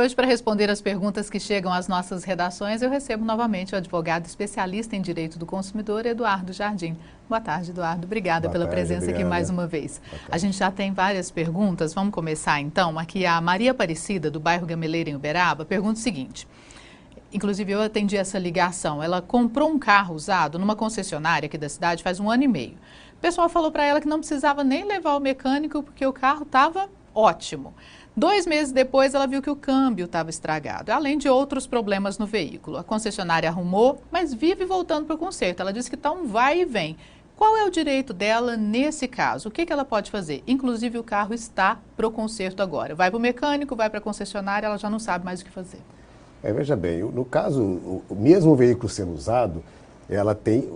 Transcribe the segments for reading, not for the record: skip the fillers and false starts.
Hoje, para responder as perguntas que chegam às nossas redações, eu recebo novamente o advogado especialista em direito do consumidor, Eduardo Jardim. Boa tarde, Eduardo. Obrigada pela presença aqui mais uma vez. A gente já tem várias perguntas. Vamos começar então. Aqui a Maria Aparecida, do bairro Gameleira, em Uberaba, pergunta o seguinte. Inclusive, eu atendi essa ligação. Ela comprou um carro usado numa concessionária aqui da cidade faz 1 ano e meio. O pessoal falou para ela que não precisava nem levar o mecânico porque o carro estava ótimo. 2 meses depois, ela viu que o câmbio estava estragado, além de outros problemas no veículo. A concessionária arrumou, mas vive voltando para o conserto. Ela disse que está um vai e vem. Qual é o direito dela nesse caso? O que ela pode fazer? Inclusive, o carro está para o conserto agora. Vai para o mecânico, vai para a concessionária, ela já não sabe mais o que fazer. Veja bem, no caso, mesmo o veículo sendo usado, ela tem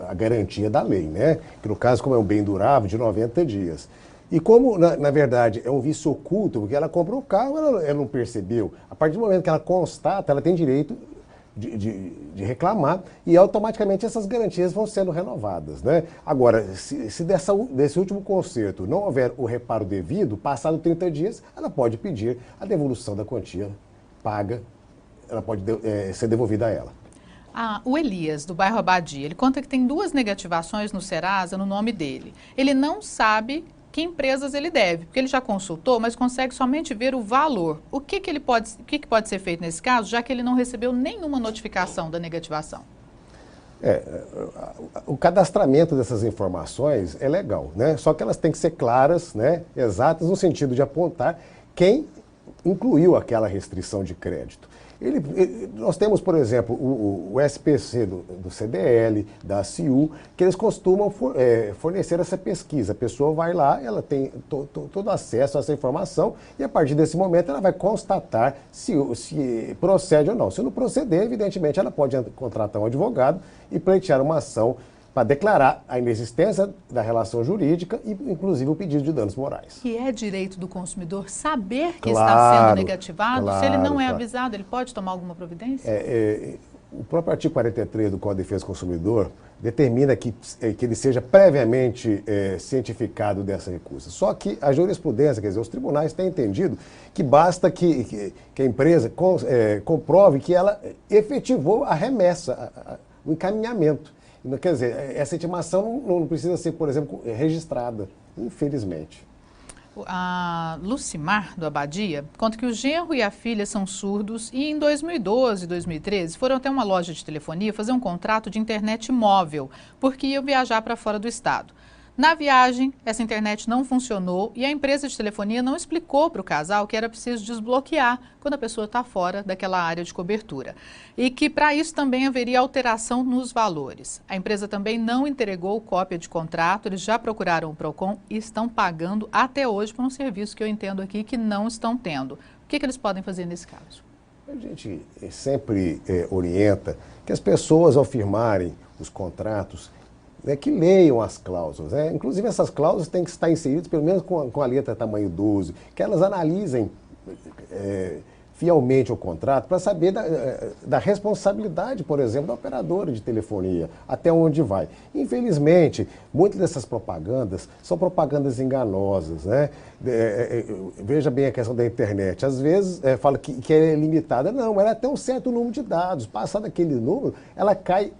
a garantia da lei, né? Que no caso, como é um bem durável, de 90 dias. E como, na verdade, é um vício oculto, porque ela comprou o carro, ela não percebeu. A partir do momento que ela constata, ela tem direito de reclamar e automaticamente essas garantias vão sendo renovadas, né? Agora, se desse último conserto não houver o reparo devido, passado 30 dias, ela pode pedir a devolução da quantia paga, ela pode ser devolvida a ela. O Elias, do bairro Abadia, ele conta que tem 2 negativações no Serasa no nome dele. Ele não sabe que empresas ele deve, porque ele já consultou, mas consegue somente ver o valor. O que pode ser feito nesse caso, já que ele não recebeu nenhuma notificação da negativação? O cadastramento dessas informações é legal, né? Só que elas têm que ser claras, né? Exatas, no sentido de apontar quem incluiu aquela restrição de crédito. Nós temos, por exemplo, o SPC do CDL, da CIU, que eles costumam fornecer essa pesquisa. A pessoa vai lá, ela tem todo acesso a essa informação e a partir desse momento ela vai constatar se procede ou não. Se não proceder, evidentemente, ela pode contratar um advogado e pleitear uma ação para declarar a inexistência da relação jurídica e, inclusive, o pedido de danos morais. Que é direito do consumidor saber que está sendo negativado? Se ele não é avisado, ele pode tomar alguma providência? O próprio artigo 43 do Código de Defesa do Consumidor determina que ele seja previamente cientificado dessa recusa. Só que a jurisprudência, quer dizer, os tribunais têm entendido que basta que a empresa comprove que ela efetivou a remessa, o encaminhamento. Quer dizer, essa intimação não precisa ser, por exemplo, registrada, infelizmente. A Lucimar, do Abadia, conta que o genro e a filha são surdos e em 2012 e 2013 foram até uma loja de telefonia fazer um contrato de internet móvel, porque iam viajar para fora do estado. Na viagem, essa internet não funcionou e a empresa de telefonia não explicou para o casal que era preciso desbloquear quando a pessoa está fora daquela área de cobertura. E que para isso também haveria alteração nos valores. A empresa também não entregou cópia de contrato, eles já procuraram o PROCON e estão pagando até hoje por um serviço que eu entendo aqui que não estão tendo. O que eles podem fazer nesse caso? A gente sempre orienta que as pessoas, ao firmarem os contratos, que leiam as cláusulas. Inclusive, essas cláusulas têm que estar inseridas, pelo menos com a letra tamanho 12, que elas analisem fielmente o contrato para saber da responsabilidade, por exemplo, da operadora de telefonia, até onde vai. Infelizmente, muitas dessas propagandas são propagandas enganosas, né? Veja bem a questão da internet. Às vezes, fala que é limitada. Não, ela tem um certo número de dados. Passado aquele número, ela cai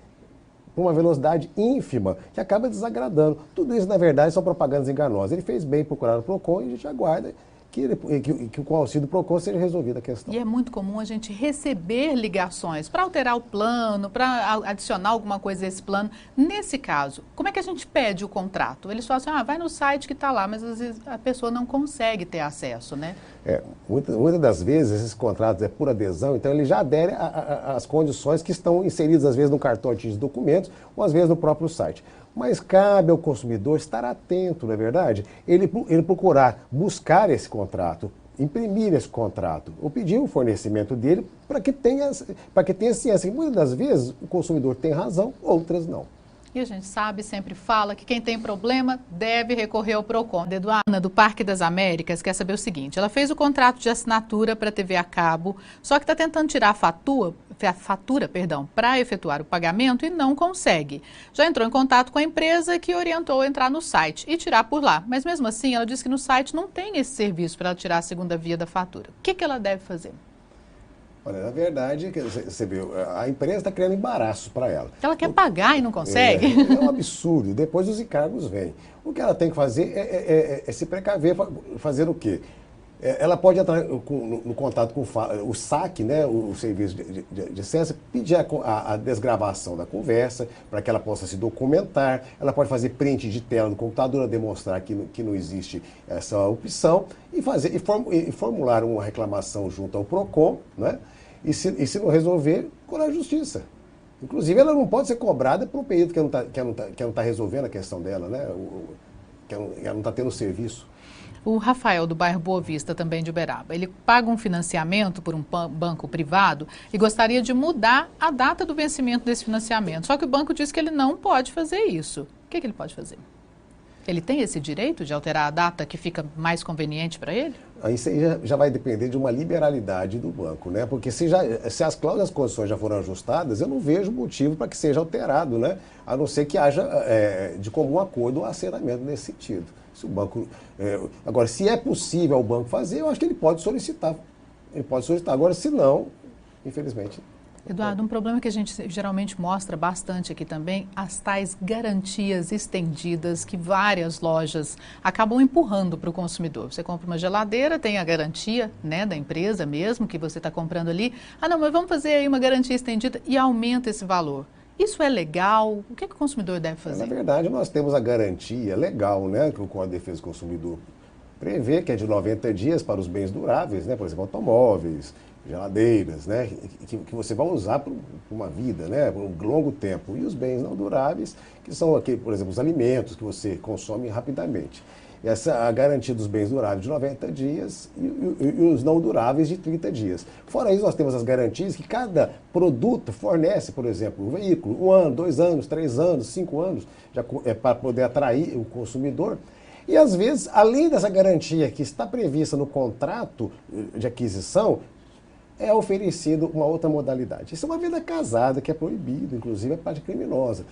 com uma velocidade ínfima, que acaba desagradando. Tudo isso, na verdade, são propagandas enganosas. Ele fez bem procurar o PROCON e a gente aguarda que com o auxílio do PROCON seja resolvida a questão. E é muito comum a gente receber ligações para alterar o plano, para adicionar alguma coisa a esse plano. Nesse caso, como é que a gente pede o contrato? Eles falam assim, vai no site que está lá, mas às vezes a pessoa não consegue ter acesso, né? Muitas das vezes esses contratos é por adesão, então ele já adere às condições que estão inseridas às vezes no cartório de documentos ou às vezes no próprio site. Mas cabe ao consumidor estar atento, não é verdade? Ele procurar buscar esse contrato, imprimir esse contrato, ou pedir o fornecimento dele para que tenha ciência. Muitas das vezes o consumidor tem razão, outras não. E a gente sabe, sempre fala que quem tem problema deve recorrer ao PROCON. A Eduarda, do Parque das Américas, quer saber o seguinte, ela fez o contrato de assinatura para a TV a cabo, só que está tentando tirar a fatura para efetuar o pagamento e não consegue. Já entrou em contato com a empresa que orientou a entrar no site e tirar por lá. Mas mesmo assim, ela disse que no site não tem esse serviço para ela tirar a segunda via da fatura. O que ela deve fazer? Olha, na verdade, você viu, a empresa está criando embaraço para ela. Ela quer pagar e não consegue? É um absurdo. Depois os encargos vêm. O que ela tem que fazer é se precaver, fazer o quê? Ela pode entrar no contato com o SAC, né, o Serviço de Licença, pedir a desgravação da conversa, para que ela possa se documentar. Ela pode fazer print de tela no computador, demonstrar que não existe essa opção, e formular uma reclamação junto ao PROCON, né, e se não resolver, com a Justiça. Inclusive, ela não pode ser cobrada por um período que ela não tá resolvendo a questão dela, né, que ela não está tendo serviço. O Rafael, do bairro Boa Vista, também de Uberaba, ele paga um financiamento por um banco privado e gostaria de mudar a data do vencimento desse financiamento. Só que o banco diz que ele não pode fazer isso. O que ele pode fazer? Ele tem esse direito de alterar a data que fica mais conveniente para ele? Isso aí já vai depender de uma liberalidade do banco, né? Porque se as cláusulas e as condições já foram ajustadas, eu não vejo motivo para que seja alterado, né? A não ser que haja de comum acordo um acertamento nesse sentido. Se o banco, agora, se é possível o banco fazer, eu acho que ele pode solicitar. Ele pode solicitar. Agora, se não, infelizmente... Eduardo, um problema que a gente geralmente mostra bastante aqui também, as tais garantias estendidas que várias lojas acabam empurrando para o consumidor. Você compra uma geladeira, tem a garantia, né, da empresa mesmo, que você está comprando ali. Ah, não, mas vamos fazer aí uma garantia estendida e aumenta esse valor. Isso é legal? O que o consumidor deve fazer? Na verdade, nós temos a garantia legal, né, que o Código de Defesa do Consumidor prevê, que é de 90 dias para os bens duráveis, né, por exemplo, automóveis, geladeiras, né, que você vai usar por uma vida, né, por um longo tempo. E os bens não duráveis, que são aqui, por exemplo, os alimentos que você consome rapidamente. A garantia dos bens duráveis de 90 dias e os não duráveis de 30 dias. Fora isso, nós temos as garantias que cada produto fornece, por exemplo, o veículo, 1 ano, 2 anos, 3 anos, 5 anos, para poder atrair o consumidor. E às vezes, além dessa garantia que está prevista no contrato de aquisição, é oferecido uma outra modalidade. Isso é uma venda casada, que é proibido, inclusive é prática criminosa.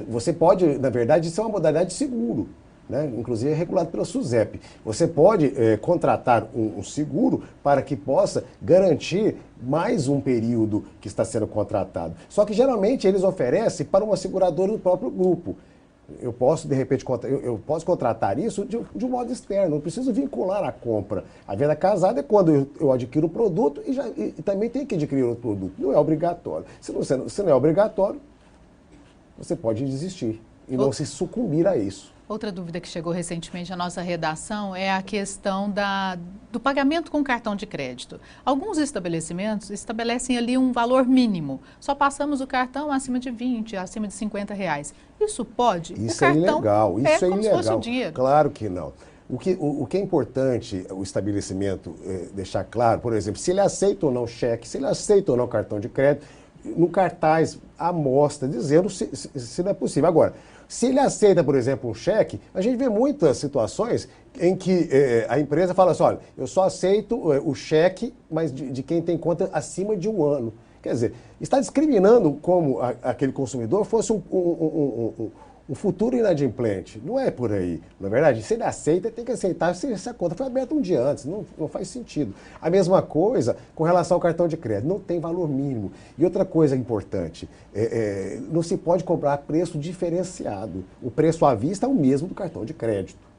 Você pode, na verdade, isso é uma modalidade de seguro. Né? Inclusive é regulado pela SUSEP. Você pode contratar um seguro para que possa garantir mais um período que está sendo contratado. Só que geralmente eles oferecem para uma seguradora do próprio grupo. Eu posso, de repente, eu posso contratar isso de um modo externo, não preciso vincular a compra. A venda casada é quando eu adquiro o produto e também tenho que adquirir outro produto. Não é obrigatório. Se não é obrigatório, você pode desistir e não se sucumbir a isso. Outra dúvida que chegou recentemente à nossa redação é a questão do pagamento com cartão de crédito. Alguns estabelecimentos estabelecem ali um valor mínimo. Só passamos o cartão acima de 20, acima de 50 reais. Isso pode? Isso é ilegal. Isso é como ilegal. se fosse o dinheiro. Claro que não. O que é importante o estabelecimento deixar claro, por exemplo, se ele aceita ou não cheque, se ele aceita ou não cartão de crédito, no cartaz mostra dizendo se não é possível. Agora, se ele aceita, por exemplo, um cheque, a gente vê muitas situações em que a empresa fala assim, olha, eu só aceito o cheque, mas de quem tem conta acima de 1 ano. Quer dizer, está discriminando como aquele consumidor fosse um futuro inadimplente. Não é por aí. Na verdade, se ele aceita, tem que aceitar se a conta foi aberta um dia antes. Não faz sentido. A mesma coisa com relação ao cartão de crédito. Não tem valor mínimo. E outra coisa importante, não se pode cobrar preço diferenciado. O preço à vista é o mesmo do cartão de crédito.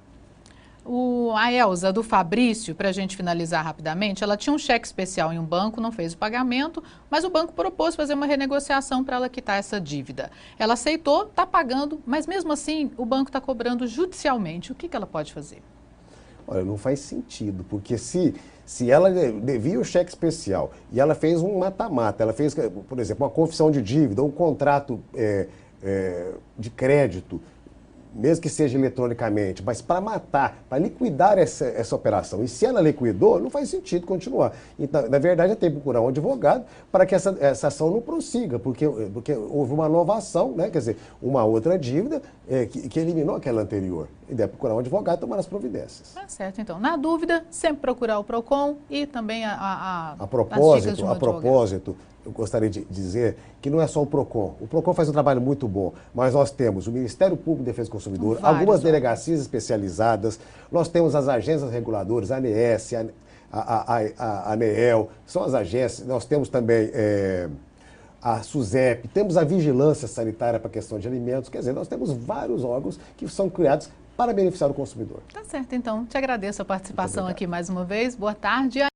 A Elza, do Fabrício, para a gente finalizar rapidamente, ela tinha um cheque especial em um banco, não fez o pagamento, mas o banco propôs fazer uma renegociação para ela quitar essa dívida.Ela aceitou, está pagando, mas mesmo assim o banco está cobrando judicialmente. O que ela pode fazer? Olha, não faz sentido, porque se ela devia o cheque especial e ela fez um mata-mata, ela fez, por exemplo, uma confissão de dívida, um contrato de crédito, mesmo que seja eletronicamente, mas para matar, para liquidar essa operação. E se ela liquidou, não faz sentido continuar. Então, na verdade, ela tem que procurar um advogado para que essa ação não prossiga, porque houve uma nova ação, né? Quer dizer, uma outra dívida que eliminou aquela anterior. E deve procurar um advogado e tomar as providências. Tá certo, então. Na dúvida, sempre procurar o PROCON e também a propósito, eu gostaria de dizer que não é só o PROCON. O PROCON faz um trabalho muito bom, mas nós temos o Ministério Público de Defesa do Consumidor, algumas delegacias especializadas, nós temos as agências reguladoras, a ANES, a ANEEL, são as agências, nós temos também a SUSEP, temos a Vigilância Sanitária para a questão de alimentos, quer dizer, nós temos vários órgãos que são criados para beneficiar o consumidor. Tá certo, então. Te agradeço a participação aqui mais uma vez. Boa tarde.